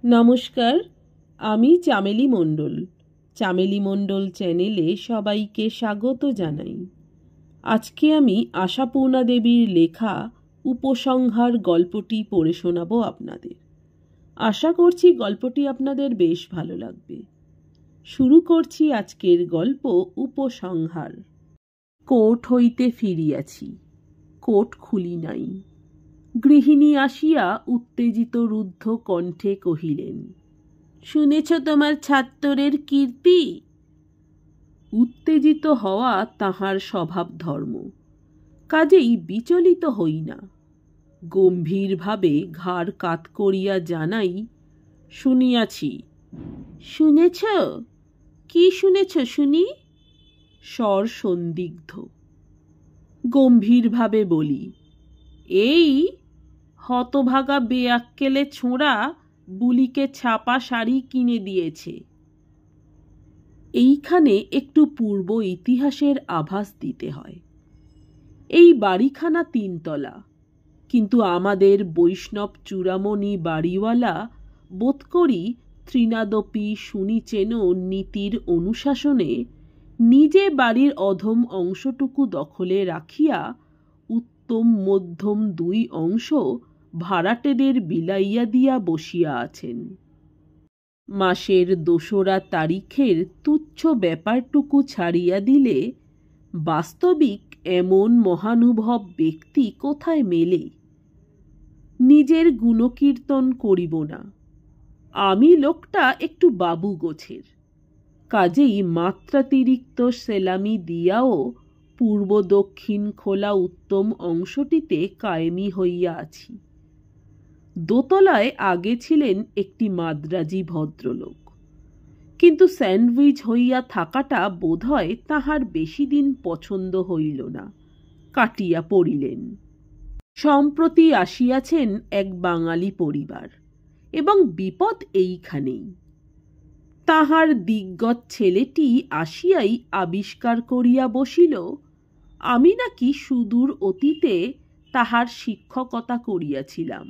নমস্কার, আমি চামেলি মণ্ডল। চামেলি মণ্ডল চ্যানেলে সবাইকে স্বাগত জানাই। আজকে আমি আশাপূর্ণা দেবীর লেখা উপসংহার গল্পটি পড়ে শোনাবো আপনাদের। আশা করছি গল্পটি আপনাদের বেশ ভালো লাগবে। শুরু করছি আজকের গল্প উপসংহার। কোর্ট হইতে ফিরিয়াছি, কোর্ট খুলি নাই। গৃহিণী আসিয়া উত্তেজিত রুদ্ধ কণ্ঠে কহিলেন, শুনেছ তোমার ছাত্তরের কীর্তি? উত্তেজিত হওয়া তাহার স্বভাব ধর্ম, কাজেই বিচলিত হই না। গম্ভীরভাবে ঘাড় কাত করিয়া জানাই, শুনিয়াছি। শুনেছ? কি শুনেছ শুনি? স্বর সন্দিগ্ধ। গম্ভীরভাবে বলি, এই হতভাগা বেয়াক্কেলে ছোঁড়া বুলিকে ছাপা শাড়ি কিনে দিয়েছে। এইখানে একটু পূর্ব ইতিহাসের আভাস দিতে হয়। এই বাড়িখানা 3 তলা, কিন্তু আমাদের বৈষ্ণব চূড়ামণি বাড়িওয়ালা বোধ করি ত্রিনাদপি শুনিচেন নীতির অনুশাসনে নিজে বাড়ির অধম অংশটুকু দখলে রাখিয়া উত্তম মধ্যম 2 অংশ ভাড়াটেদের বিলাইয়া দিয়া বসিয়া আছেন। মাসের 2রা তারিখের তুচ্ছ ব্যাপারটুকু ছাড়িয়া দিলে বাস্তবিক এমন মহানুভব ব্যক্তি কোথায় মেলে? নিজের গুণকীর্তন করিব না। আমি লোকটা একটু বাবু গোছের, কাজেই মাত্রাতিরিক্ত সেলামি দিয়াও পূর্ব দক্ষিণ খোলা উত্তম অংশটিতে কায়েমি হইয়া আছি। দোতলায় আগে ছিলেন একটি মাদ্রাজি ভদ্রলোক, কিন্তু স্যান্ডউইচ হইয়া থাকাটা বোধহয় তাহার বেশি দিন পছন্দ হইল না, কাটিয়া পড়িলেন। সম্প্রতি আসিয়াছেন এক বাঙালি পরিবার, এবং বিপদ এইখানেই। তাহার দিগ্গজ ছেলেটি আসিয়াই আবিষ্কার করিয়া বসিল, আমি নাকি সুদূর অতীতে তাহার শিক্ষকতা করিয়াছিলাম।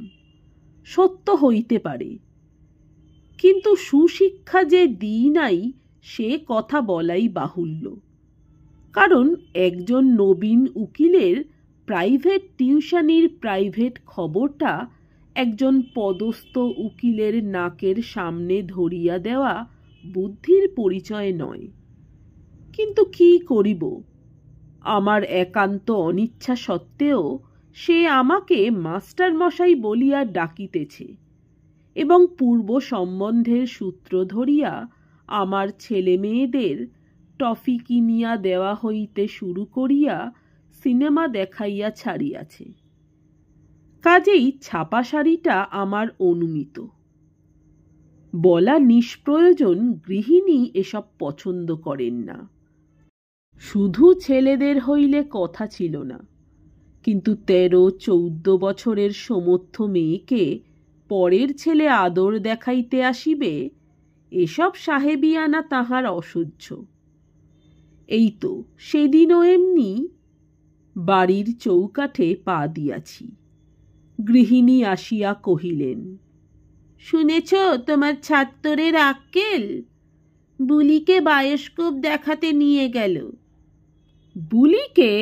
সত্য হইতে পারে, কিন্তু সুশিক্ষা যে দিই নাই সে কথা বলাই বাহুল্য। কারণ একজন নবীন উকিলের প্রাইভেট টিউশনির প্রাইভেট খবরটা একজন পদস্থ উকিলের নাকের সামনে ধরিয়া দেওয়া বুদ্ধির পরিচয় নয়। কিন্তু কি করিব, আমার একান্ত অনিচ্ছা সত্ত্বেও সে আমাকে মাস্টার মশাই বলিয়া ডাকিতেছে, এবং পূর্ব সম্বন্ধের সূত্র ধরিয়া আমার ছেলে মেয়েদের টফি কিনিয়া দেওয়া হইতে শুরু করিয়া সিনেমা দেখাইয়া ছাড়িয়াছে। কাজেই ছাপা শাড়িটা আমার অনুমিত। বলা নিষ্প্রয়োজন গৃহিণী এসব পছন্দ করেন না। শুধু ছেলেদের হইলে কথা ছিল না, কিন্তু 13-14 বছরের সমর্থ মেয়েকে পরের ছেলে আদর দেখাইতে আসিবে, এসব সাহেবিয়ানা তাহার অসহ্য। এই তো সেদিনও এমনি বাড়ির চৌকাঠে পা দিয়াছি। গৃহিণী আসিয়া কহিলেন, শুনেছ তোমার ছাত্তরের আক্কেল? বুলিকে বায়োস্কোপ দেখাতে নিয়ে গেল। বুলিকে?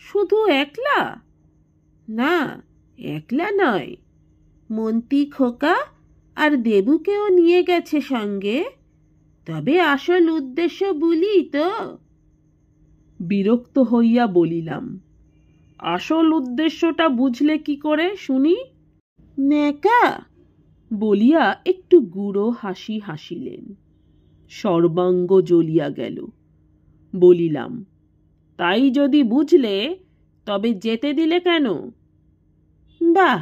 শুধু একলা? না, একলা নয়, মন্ত্রী খোকা আর দেবুকেও নিয়ে গেছে সঙ্গে। তবে আসল উদ্দেশ্য বুলি তো। বিরক্ত হইয়া বলিলাম, আসল উদ্দেশ্যটা বুঝলে কি করে শুনি? নেকা বলিয়া একটু গুঁড়ো হাসি হাসিলেন। সর্বাঙ্গ জ্বলিয়া গেল। বলিলাম, তাই যদি বুঝলে তবে যেতে দিলে কেন? বাহ,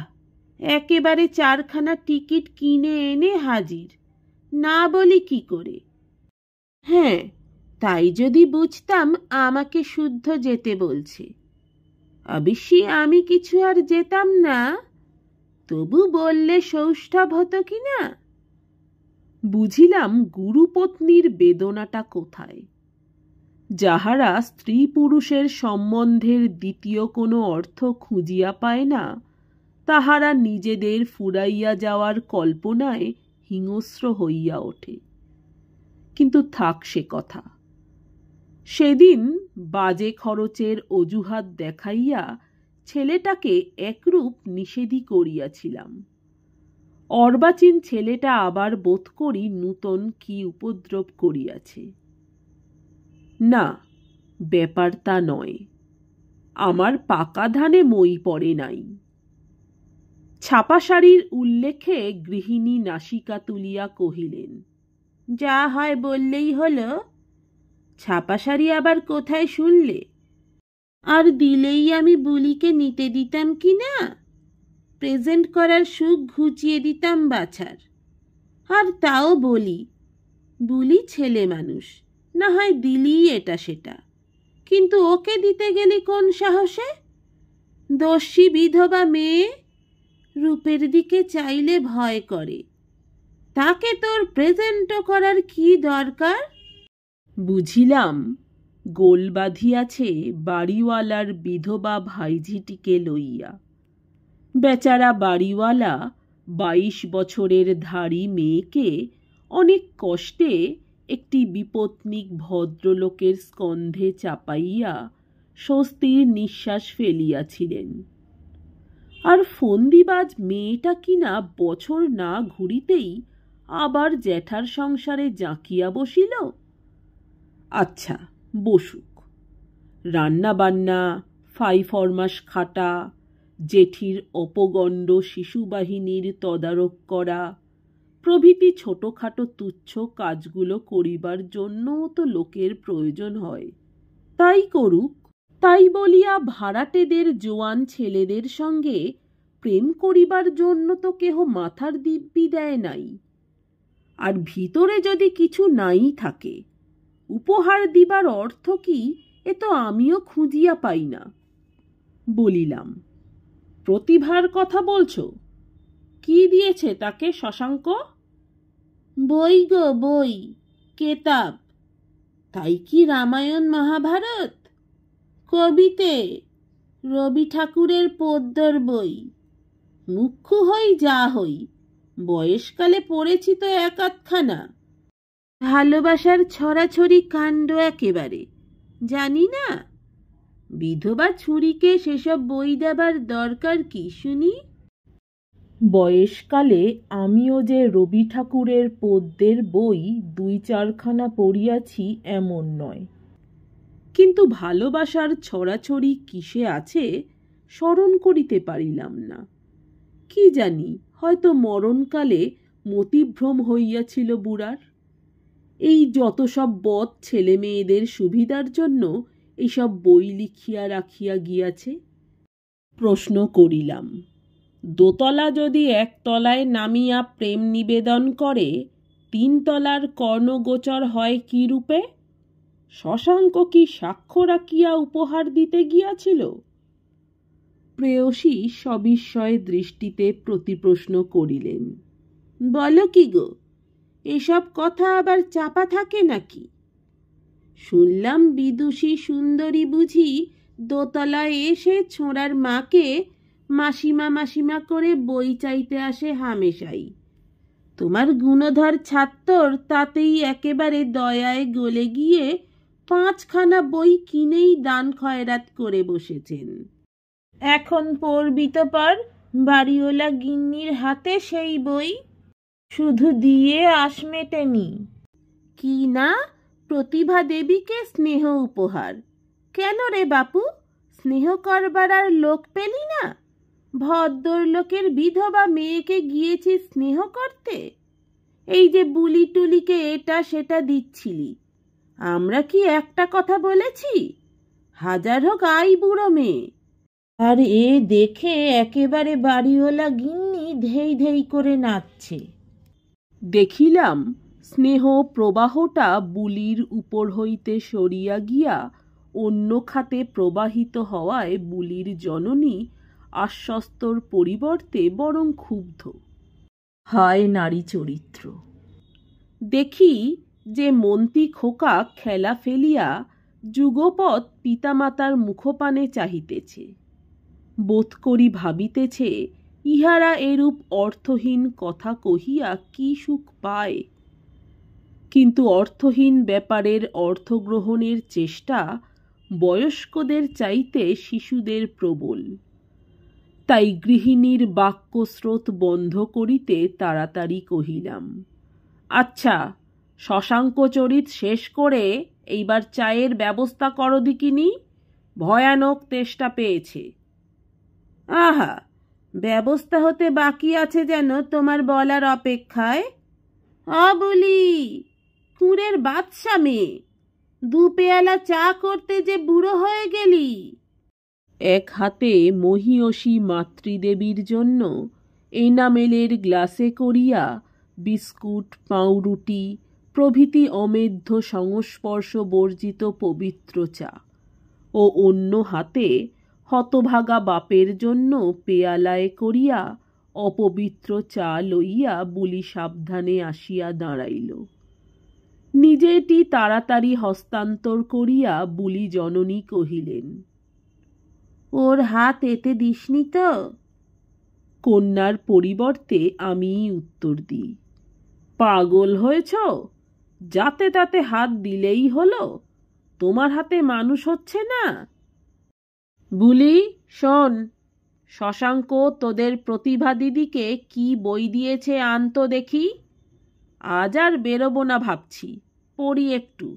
একেবারে 4খানা টিকিট কিনে এনে হাজির, না বলি কি করে? হ্যাঁ, তাই যদি বুঝতাম আমাকে শুদ্ধ যেতে বলছে। অবশ্যই আমি কিছু আর যেতাম না, তবু বললে সৌষ্ঠব হতো কিনা। বুঝিলাম গুরুপত্নীর বেদনাটা কোথায়। যাহারা স্ত্রী পুরুষের সম্বন্ধের দ্বিতীয় কোনো অর্থ খুঁজিয়া পায় না, তাহারা নিজেদের ফুরাইয়া যাওয়ার কল্পনায় হিংস্র হইয়া ওঠে। কিন্তু থাক সে কথা। সেদিন বাজে খরচের অজুহাত দেখাইয়া ছেলেটাকে একরূপ নিষেধই করিয়াছিলাম। অর্বাচীন ছেলেটা আবার বোধ করি নূতন কি উপদ্রব করিয়াছে। না, ব্যাপার তা নয়। আমার পাকা ধানে মই পড়ে নাই। ছাপা শাড়ির উল্লেখে গৃহিণী নাসিকা তুলিয়া কহিলেন, যা হয় বললেই হলো। ছাপা শাড়ি আবার কোথায় শুনলে? আর দিলেই আমি বুলিকে নিতে দিতাম কি না? প্রেজেন্ট করার সুখ ঘুচিয়ে দিতাম বাছার। আর তাও বলি, বুলি ছেলে মানুষ, না হয় দিলি এটা সেটা, কিন্তু ওকে দিতে গেলি কোন সাহসে? দস্যি বিধবা মেয়ে, রূপের দিকে চাইলে ভয় করে। তাকে তোর প্রেজেন্টও করার কি দরকার? বুঝিলাম গোল বাঁধিয়াছে বাড়িওয়ালার বিধবা ভাইঝিটিকে লইয়া। বেচারা বাড়িওয়ালা 22 বছরের ধাড়ি মেয়েকে অনেক কষ্টে একটি বিপত্নিক ভদ্রলোকের স্কন্ধে চাপাইয়া স্বস্তির নিঃশ্বাস ফেলিয়াছিলেন। আর ফন্দিবাজ মেয়েটা কিনা বছর না ঘুরিতেই আবার জ্যাঠার সংসারে জাঁকিয়া বসিল। আচ্ছা, বসুক। রান্না বান্না, ফাইফরমাস খাটা, জেঠির অপগণ্ড শিশুবাহিনীর তদারক করা প্রভৃতি ছোটখাটো তুচ্ছ কাজগুলো করিবার জন্যও তো লোকের প্রয়োজন হয়। তাই করুক। তাই বলিয়া ভাড়াটেদের জোয়ান ছেলেদের সঙ্গে প্রেম করিবার জন্য তো কেহ মাথার দিব্যি দেয় নাই। আর ভিতরে যদি কিছু নাই থাকে, উপহার দিবার অর্থ কি এ তো আমিও খুঁজিয়া পাই না। বলিলাম, প্রতিভার কথা বলছো? কি দিয়েছে তাকে শশাঙ্ক? বই গো বই, কেতাব। তাই কি রামায়ণ মহাভারত? কবিতে, রবি ঠাকুরের পদ্যর বই। মুখ্য হই যা হই, বয়সকালে পড়েছি তো এক আধখানা। ভালোবাসার ছড়াছড়ি কাণ্ড একেবারে জানি না। বিধবা ছুরিকে সেসব বই দেবার দরকার কি শুনি? বয়সকালে আমিও যে রবি ঠাকুরের পদ্যের বই 2-4খানা পড়িয়াছি এমন নয়। কিন্তু ভালোবাসার ছড়াছড়ি কিসে আছে স্মরণ করিতে পারিলাম না। কি জানি, হয়তো মরণকালে মতিভ্রম হইয়াছিল বুড়ার। এই যত সব বদ ছেলে মেয়েদের সুবিধার জন্য এইসব বই লিখিয়া রাখিয়া গিয়াছে। প্রশ্ন করিলাম, দোতলা যদি একতলায় নামিয়া প্রেম নিবেদন করে, 3 তলার কর্ণগোচর হয় কি রূপে? শশাঙ্ক কি সাক্ষ্য রাখিয়া উপহার দিতে গিয়াছিল? প্রেয়সী সবিস্ময় দৃষ্টিতে প্রতিপ্রশ্ন করিলেন, বলো কি গো, এসব কথা আবার চাপা থাকে নাকি? শুনলাম বিদুষী সুন্দরী বুঝি দোতলায় এসে ছোঁড়ার মাকে মাসিমা মাসিমা করে বই চাইতে আসে হামেশাই। তোমার গুণধর ছাত্তর তাতেই একেবারে দয়ায় গলে গিয়ে 5খানা বই কিনেই দান খয়রাত করে বসেছেন। এখন পড়বি তো পর, বাড়িওয়ালা গিন্নির হাতে সেই বই। শুধু দিয়ে আশ মেটেনি। কি না, প্রতিভা দেবীকে স্নেহ উপহার। কেন রে বাপু, স্নেহ করবার আর লোক পেলি না? ভদ্রলোকের বিধবা মেয়েকে গিয়েছি স্নেহ করতে? এই যে বুলি টুলিকে এটা সেটা দিচ্ছিলি, আমরা কি একটা কথা বলেছি? হাজার হোক আই বুড়ো মেয়ে। আর এ দেখে একেবারে বাড়িওয়ালা গিন্নি ধেই ধেই করে নাচছে। দেখিলাম স্নেহ প্রবাহটা বুলির উপর হইতে সরিয়া গিয়া অন্য খাতে প্রবাহিত হওয়ায় বুলির জননী আশ্বস্তর পরিবর্তে বরং ক্ষুব্ধ। হায় নারী চরিত্র! দেখি যে মন্ত্রী খোকা খেলা ফেলিয়া যুগপৎ পিতামাতার মুখপানে চাহিতেছে। বোধ করি ভাবিতেছে ইহারা এরূপ অর্থহীন কথা কহিয়া কি সুখ পায়? কিন্তু অর্থহীন ব্যাপারের অর্থগ্রহণের চেষ্টা বয়স্কদের চাইতে শিশুদের প্রবল। তাই গৃহিণীর বাক্যস্রোত বন্ধ করিতে তাড়াতাড়ি কহিলাম, আচ্ছা, শশাঙ্ক চরিত শেষ করে এইবার চায়ের ব্যবস্থা করো দিকিনি, ভয়ানক তেষ্টা পেয়েছে। আহা, ব্যবস্থা হতে বাকি আছে যেন তোমার বলার অপেক্ষায়। বলি, কুঁড়ের বাদশা মেয়ে, 2 পেয়ালা চা করতে যে বুড়ো হয়ে গেলি। এক হাতে মহিয়সী মাতৃদেবীর জন্য এনামেলের গ্লাসে করিয়া বিস্কুট, পাউরুটি প্রভৃতি অমেধ্য সংস্পর্শ বর্জিত পবিত্র চা, ও অন্য হাতে হতভাগা বাপের জন্য পেয়ালায় করিয়া অপবিত্র চা লইয়া বুলি সাবধানে আসিয়া দাঁড়াইল। নিজেটি তাড়াতাড়ি হস্তান্তর করিয়া বুলি জননী কহিলেন, ওর হাত এতে দিসনি তো? কন্যার পরিবর্তে আমিই উত্তর দিই, পাগল হয়েছ? যাতে তাতে হাত দিলেই হলো? তোমার হাতে মানুষ হচ্ছে না? বুলি, শোন, শশাঙ্ক তোদের প্রতিভা দিদিকে কি বই দিয়েছে আনতো দেখি। আজ আর বেরোবো না ভাবছি, পড়ি একটু।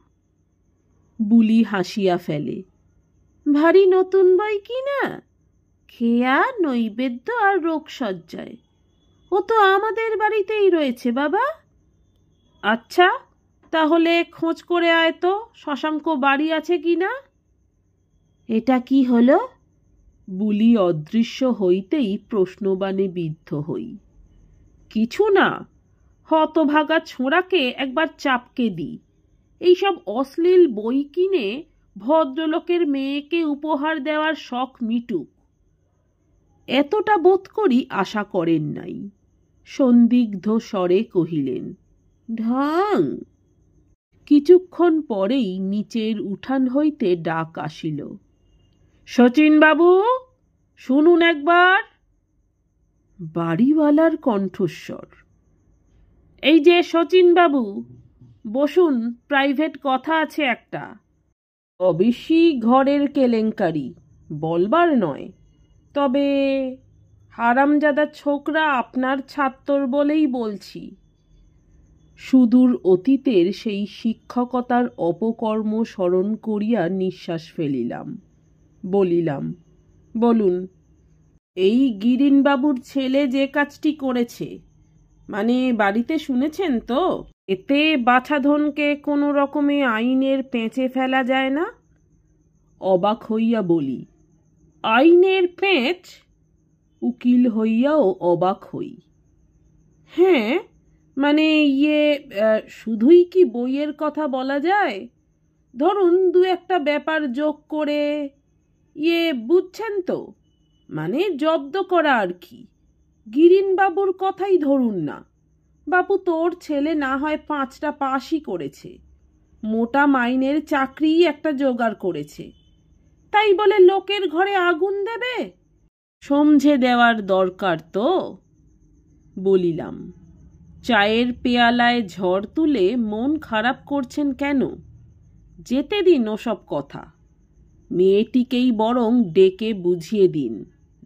বুলি হাসিয়া ফেলে, ভারী নতুন বই কি না? খেয়া, নৈবেদ্য আর রোগসজ্জায়। ও তো আমাদের বাড়িতেই রয়েছে বাবা। আচ্ছা, তাহলে খোঁজ করে আয় তো শশাঙ্ক বাড়ি আছে কি না। এটা কি হলো? বুলি অদৃশ্য হইতেই প্রশ্নবাণে বিদ্ধ হই। কিছু না, হতভাগা ছোঁড়াকে একবার চাপকে দিই, এইসব অশ্লীল বই কিনে ভদ্রলোকের মেয়েকে উপহার দেওয়ার শখ মিটুক। এতটা বোধ করি আশা করেন নাই। সন্দিগ্ধ স্বরে কহিলেন, ঢং। কিছুক্ষণ পরেই নিচের উঠান হইতে ডাক আসিল, শচীন বাবু, শুনুন একবার। বাড়িওয়ালার কণ্ঠস্বর, এই যে শচীন বাবু, বসুন, প্রাইভেট কথা আছে একটা। অবশ্যই ঘরের কেলেঙ্কারি, বলবার নয়, তবে হারামজাদা ছোকরা আপনার ছাত্তর বলেই বলছি। সুদূর অতীতের সেই শিক্ষকতার অপকর্ম স্মরণ করিয়া নিঃশ্বাস ফেলিলাম। বলিলাম, বলুন। এই গিরিনবাবুর ছেলে যে কাজটি করেছে, মানে বাড়িতে শুনেছেন তো? এতে বাছাধনকে কোনো রকমে আইনের পেঁচে ফেলা যায় না? অবাক হইয়া বলি, আইনের পেঁচ? উকিল হইয়াও অবাক হই। হ্যাঁ, মানে শুধুই কি বইয়ের কথা বলা যায়? ধরুন 2-1 ব্যাপার যোগ করে, বুঝছেন তো, মানে জব্দ করা আর কি। গিরিনবাবুর কথাই ধরুন না, বাপু তোর ছেলে না হয় 5টা পাশই করেছে, মোটা মাইনের চাকরি একটা জোগাড় করেছে, তাই বলে লোকের ঘরে আগুন দেবে? সমঝে দেওয়ার দরকার তো। বলিলাম, চায়ের পেয়ালায় ঝড় তুলে মন খারাপ করছেন কেন? যেতে দিন ওসব কথা, মেয়েটিকেই বরং ডেকে বুঝিয়ে দিন,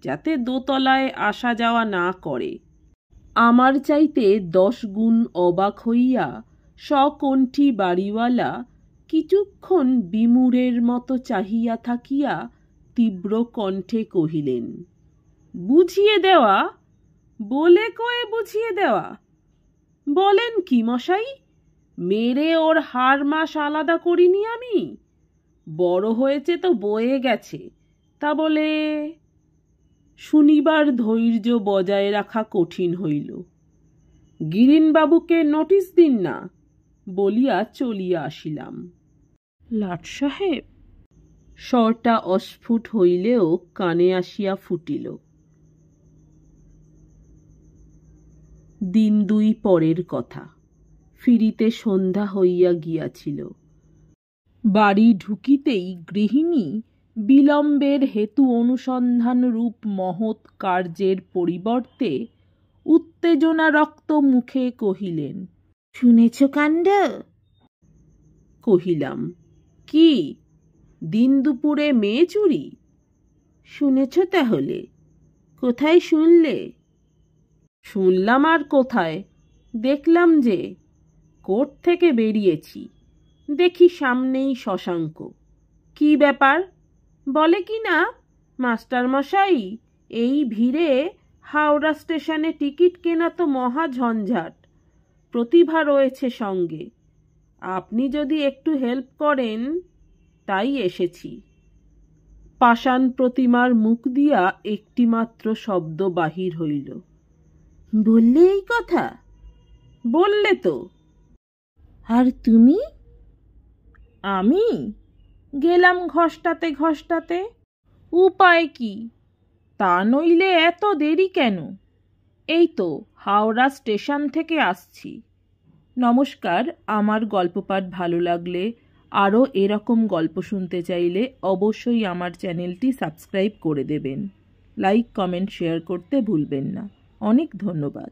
যাতে দোতলায় আসা যাওয়া না করে। আমার চাইতে 10 গুণ অবাক হইয়া সকণ্ঠী বাড়িওয়ালা কিছুক্ষণ বিমূঢ়ের মতো চাহিয়া থাকিয়া তীব্র কণ্ঠে কহিলেন, বুঝিয়ে দেওয়া? বলে কয়ে বুঝিয়ে দেওয়া? বলেন কি মশাই? মেরে ওর হাড় মাস আলাদা করিনি আমি? বড় হয়েছে তো বয়ে গেছে, তা বলে? শুনিবার ধৈর্য বজায় রাখা কঠিন হইল। গিরিনবাবুকে নোটিশ দিন না, বলিয়া চলিয়া আসিলাম। লাট সাহেব, স্বরটা অস্ফুট হইলেও কানে আসিয়া ফুটিল। দিন 2 পরের কথা। ফিরিতে সন্ধ্যা হইয়া গিয়াছিল। বাড়ি ঢুকিতেই গৃহিণী বিলম্বের হেতু অনুসন্ধান রূপ মহৎ কার্যের পরিবর্তে উত্তেজনারক্ত মুখে কহিলেন, শুনেছ কাণ্ড? কহিলাম, কি, দিন দুপুরে মেয়ে চুরি? শুনেছ তাহলে? কোথায় শুনলে? শুনলাম আর কোথায়, দেখলাম যে কোর্ট থেকে বেরিয়েছি, দেখি সামনেই শশাঙ্ক। কি ব্যাপার? বলে কি না, মাস্টারমশাই, এই ভিড়ে হাওড়া স্টেশনে টিকিট কেনা তো মহা ঝঞ্ঝাট, প্রতিভা রয়েছে সঙ্গে, আপনি যদি একটু হেল্প করেন, তাই এসেছি। পাষাণ প্রতিমার মুখ দিয়া একটিমাত্র শব্দ বাহির হইল, বললে এই কথা? বললে তো। আর তুমি? আমি গেলাম ঘষ্টাতে ঘষ্টাতে, উপায় কি? তা নইলে এত দেরি কেন? এই তো হাওড়া স্টেশন থেকে আসছি। নমস্কার। আমার গল্প পাঠ ভালো লাগলে, আরও এরকম গল্প শুনতে চাইলে অবশ্যই আমার চ্যানেলটি সাবস্ক্রাইব করে দেবেন। লাইক, কমেন্ট, শেয়ার করতে ভুলবেন না। অনেক ধন্যবাদ।